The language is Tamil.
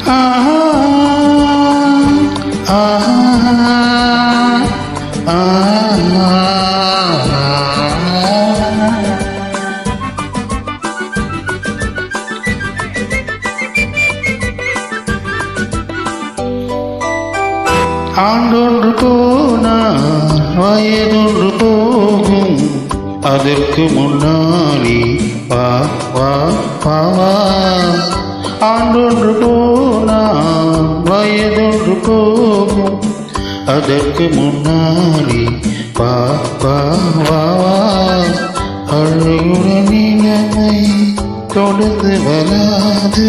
ஆஹா ஆஹா ஆஹா. ஆண்டொன்று போனால் வயதொன்று போகும், அதற்கு முன்னாடி வா வா வா. ஆண்டொன்று போனால் வயதொன்று போகும், அதற்கு முன்னாடி வா வா வா. அழகுடன் நிலைமை தொடர்ந்து வராது.